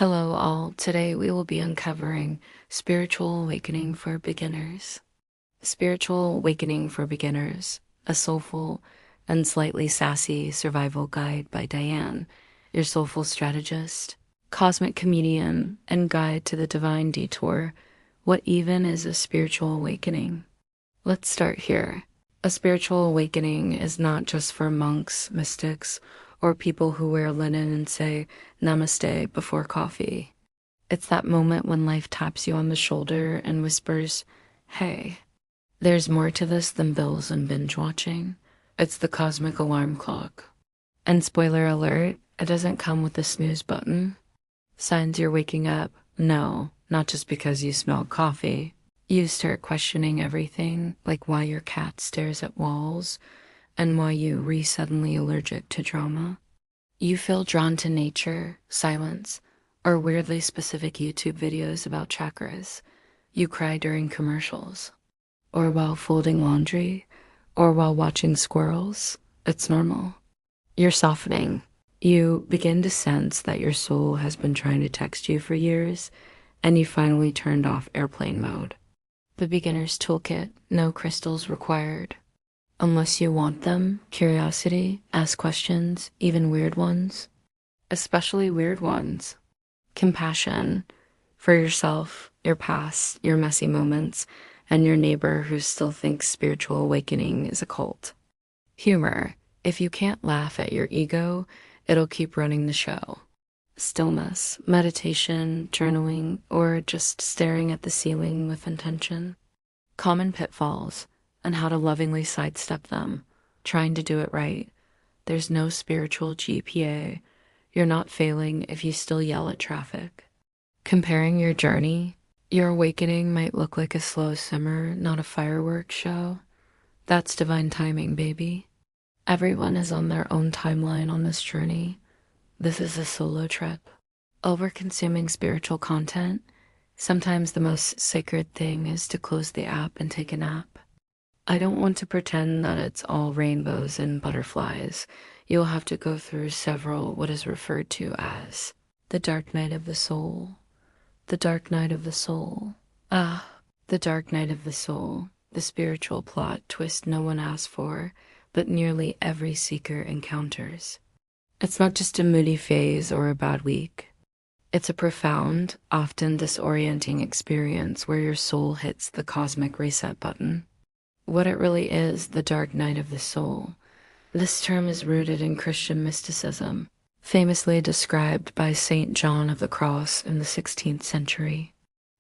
Hello, all. Today we will be uncovering Spiritual Awakening for Beginners. Spiritual Awakening for Beginners, a soulful and slightly sassy survival guide by Diane, your soulful strategist, cosmic comedian, and guide to the divine detour. What even is a spiritual awakening? Let's start here. A spiritual awakening is not just for monks, mystics, or people who wear linen and say namaste before coffee. It's that moment when life taps you on the shoulder and whispers, hey, there's more to this than bills and binge watching. It's the cosmic alarm clock. And spoiler alert, it doesn't come with a snooze button. Signs you're waking up? No, not just because you smell coffee. You start questioning everything, like why your cat stares at walls and why you suddenly allergic to drama. You feel drawn to nature, silence, or weirdly specific YouTube videos about chakras. You cry during commercials, or while folding laundry, or while watching squirrels. It's normal. You're softening. You begin to sense that your soul has been trying to text you for years, and you finally turned off airplane mode. The beginner's toolkit, no crystals required. Unless you want them, curiosity, ask questions, even weird ones. Especially weird ones. Compassion for yourself, your past, your messy moments, and your neighbor who still thinks spiritual awakening is a cult. Humor. If you can't laugh at your ego, it'll keep running the show. Stillness, meditation, journaling, or just staring at the ceiling with intention. Common pitfalls and how to lovingly sidestep them, trying to do it right. There's no spiritual GPA. You're not failing if you still yell at traffic. Comparing your journey, your awakening might look like a slow simmer, not a fireworks show. That's divine timing, baby. Everyone is on their own timeline on this journey. This is a solo trip. Over-consuming spiritual content, sometimes the most sacred thing is to close the app and take a nap. I don't want to pretend that it's all rainbows and butterflies. You'll have to go through several what is referred to as the dark night of the soul. The dark night of the soul. The dark night of the soul. The spiritual plot twist no one asked for, but nearly every seeker encounters. It's not just a moody phase or a bad week. It's a profound, often disorienting experience where your soul hits the cosmic reset button. What it really is, the dark night of the soul. This term is rooted in Christian mysticism, famously described by Saint John of the Cross in the 16th century.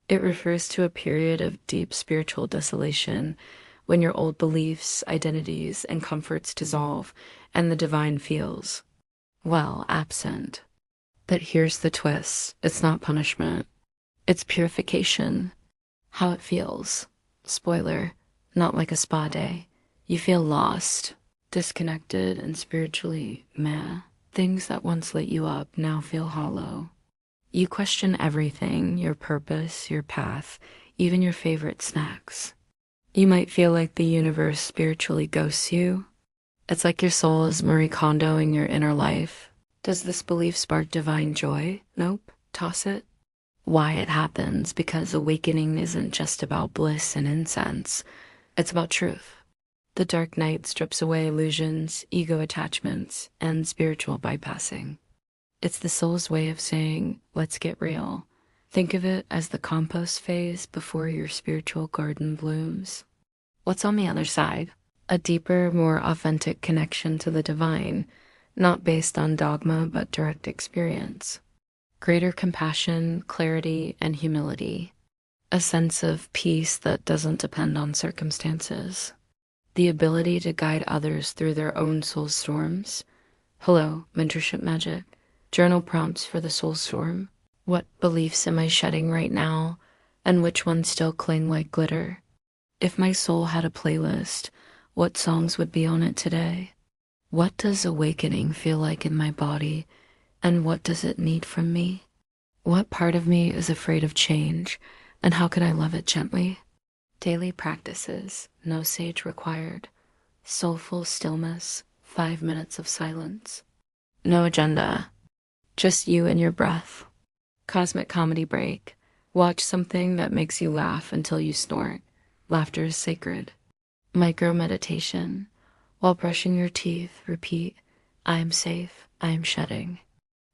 It refers to a period of deep spiritual desolation when your old beliefs, identities, and comforts dissolve and the divine feels, well, absent. But here's the twist. It's not punishment. It's purification. How it feels. Spoiler. Not like a spa day. You feel lost, disconnected, and spiritually meh. Things that once lit you up now feel hollow. You question everything, your purpose, your path, even your favorite snacks. You might feel like the universe spiritually ghosts you. It's like your soul is Marie Kondoing your inner life. Does this belief spark divine joy? Nope. Toss it. Why it happens, because awakening isn't just about bliss and incense. It's about truth. The dark night strips away illusions, ego attachments, and spiritual bypassing. It's the soul's way of saying, let's get real. Think of it as the compost phase before your spiritual garden blooms. What's on the other side? A deeper, more authentic connection to the divine, not based on dogma but direct experience. Greater compassion, clarity, and humility. A sense of peace that doesn't depend on circumstances. The ability to guide others through their own soul storms. Hello, mentorship magic. Journal prompts for the soul storm. What beliefs am I shedding right now, and which ones still cling like glitter? If my soul had a playlist, what songs would be on it today? What does awakening feel like in my body, and what does it need from me? What part of me is afraid of change, and how can I love it gently? Daily practices, no sage required. Soulful stillness, 5 minutes of silence. No agenda, just you and your breath. Cosmic comedy break. Watch something that makes you laugh until you snort. Laughter is sacred. Micro meditation. While brushing your teeth, repeat, I am safe, I am shedding.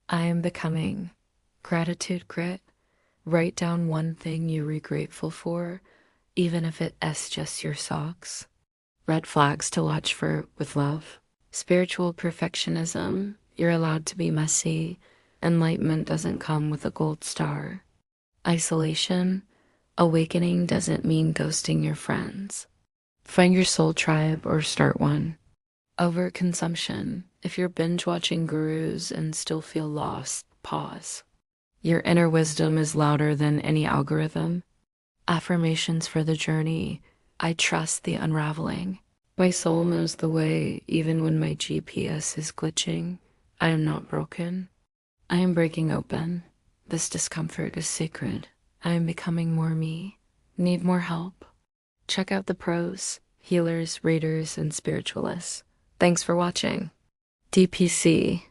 I am becoming. Gratitude grit. Write down one thing you're grateful for, even if it's just your socks. Red flags to watch for with love. Spiritual perfectionism. You're allowed to be messy. Enlightenment doesn't come with a gold star. Isolation. Awakening doesn't mean ghosting your friends. Find your soul tribe or start one. Overconsumption. If you're binge watching gurus and still feel lost, pause. Your inner wisdom is louder than any algorithm. Affirmations for the journey. I trust the unraveling. My soul knows the way even when my GPS is glitching. I am not broken. I am breaking open. This discomfort is sacred. I am becoming more me. Need more help? Check out the pros, healers, readers, and spiritualists. Thanks for watching. DPC.